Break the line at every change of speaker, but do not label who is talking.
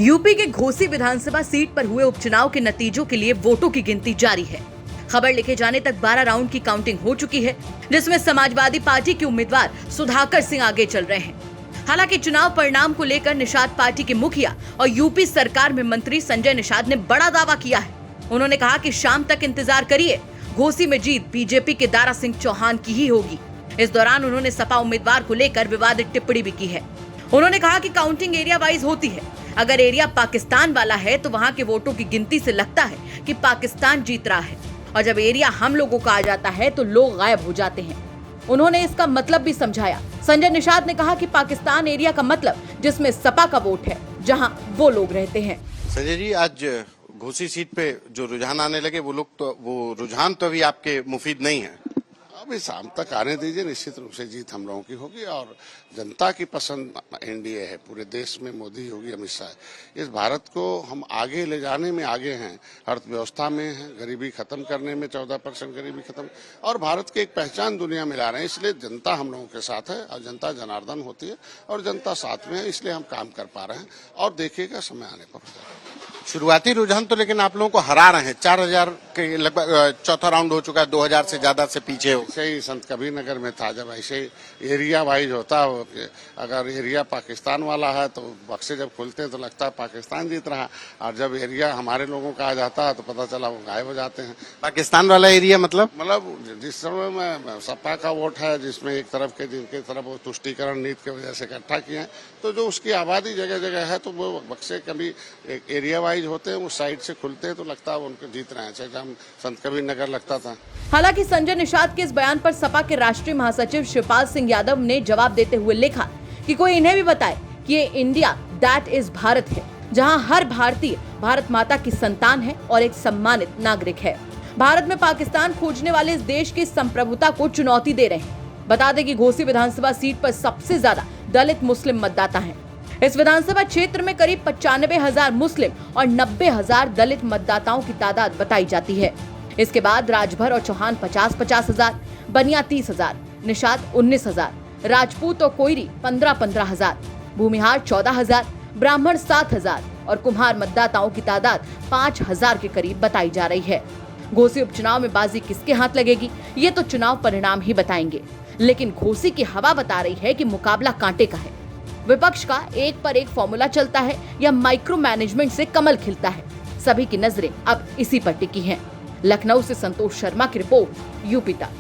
UP के घोसी विधानसभा seat पर हुए उपचुनाव के नतीजों के लिए वोटों की गिनती जारी है। खबर लिखे जाने तक 12 राउंड की काउंटिंग हो चुकी है, जिसमें समाजवादी पार्टी के उम्मीदवार सुधाकर सिंह आगे चल रहे हैं। हालांकि चुनाव परिणाम को लेकर निषाद पार्टी के मुखिया और यूपी सरकार में मंत्री संजय निषाद ने बड़ा दावा किया है। उन्होंने कहा कि शाम तक इंतजार करिए, घोसी में जीत बीजेपी के दारा सिंह चौहान की ही होगी। इस दौरान उन्होंने सपा उम्मीदवार को लेकर विवादित टिप्पणी भी की है। उन्होंने कहा कि काउंटिंग एरिया वाइज होती है। अगर एरिया पाकिस्तान वाला है तो वहां के वोटों की गिनती से लगता है कि पाकिस्तान जीत रहा है, और जब एरिया हम लोगों का आ जाता है तो लोग गायब हो जाते हैं। उन्होंने इसका मतलब भी समझाया। संजय निषाद ने कहा कि पाकिस्तान एरिया का मतलब जिसमें सपा का वोट है, जहां वो लोग रहते हैं।
संजय जी, आज घोसी सीट पे जो रुझान आने लगे, वो रुझान तो अभी आपके मुफीद नहीं है।
अभी शाम तक आने दीजिए, निश्चित रूप से जीत हम लोगों की होगी और जनता की पसंद एनडीए है। पूरे देश में मोदी योगी अमित शाह इस भारत को हम आगे ले जाने में आगे हैं, अर्थव्यवस्था में है, गरीबी खत्म करने में 14% गरीबी खत्म, और भारत की एक पहचान दुनिया में ला रहे हैं। इसलिए जनता हम लोगों के साथ है और जनता जनार्दन होती है और जनता साथ में है, इसलिए हम काम कर पा रहे हैं और देखिएगा समय आने पर हो जाएगा।
शुरुआती रुझान तो लेकिन आप लोगों को हरा रहे हैं। 4000 के लगभग चौथा राउंड हो चुका है, 2000 से ज्यादा से पीछे हो।
ऐसे ही संत कबीर नगर में था, जब ऐसे एरिया वाइज होता हो कि अगर एरिया पाकिस्तान वाला है तो बक्से जब खुलते हैं तो लगता है पाकिस्तान जीत रहा है, और जब एरिया हमारे लोगों का आ जाता है तो पता चला वो गायब हो जाते हैं।
पाकिस्तान वाला एरिया मतलब
जिस समय में सपा का वोट है, जिसमें एक तरफ के जिनके तरफ वो तुष्टीकरण नीति की वजह से इकट्ठा किए हैं, तो जो उसकी आबादी जगह जगह है तो वो बक्से कभी एक एरिया वाइज होते हैं, उस साइड से खुलते हैं तो लगता है उनको जीत रहे हैं। चाहे हम संत कबीर नगर लगता था।
हालांकि संजय निषाद के इस बयान पर सपा के राष्ट्रीय महासचिव शिवपाल सिंह यादव ने जवाब देते हुए लिखा कि कोई इन्हें भी बताए कि ये इंडिया दैट इज भारत है, जहां हर भारतीय भारत माता की संतान है और एक सम्मानित नागरिक है। भारत में पाकिस्तान खोजने वाले इस देश की संप्रभुता को चुनौती दे रहे हैं। बता दें कि घोसी विधानसभा सीट पर सबसे ज्यादा दलित मुस्लिम मतदाता हैं। इस विधानसभा क्षेत्र में करीब 95,000 मुस्लिम और 90,000 दलित मतदाताओं की तादाद बताई जाती है। इसके बाद राजभर और चौहान 50,000, बनिया 30,000, निषाद 19,000, राजपूत और कोयरी 15,000, भूमिहार 14,000, ब्राह्मण 7,000 और कुम्हार मतदाताओं की तादाद 5,000 के करीब बताई जा रही है। घोसी उपचुनाव में बाजी किसके हाथ लगेगी, ये तो चुनाव परिणाम ही बताएंगे। लेकिन घोसी की हवा बता रही है कि मुकाबला कांटे का है। विपक्ष का एक पर एक फॉर्मूला चलता है या माइक्रो मैनेजमेंट से कमल खिलता है। सभी की नजरें अब इसी पर टिकी हैं। लखनऊ से संतोष शर्मा की रिपोर्ट, यूपी तक।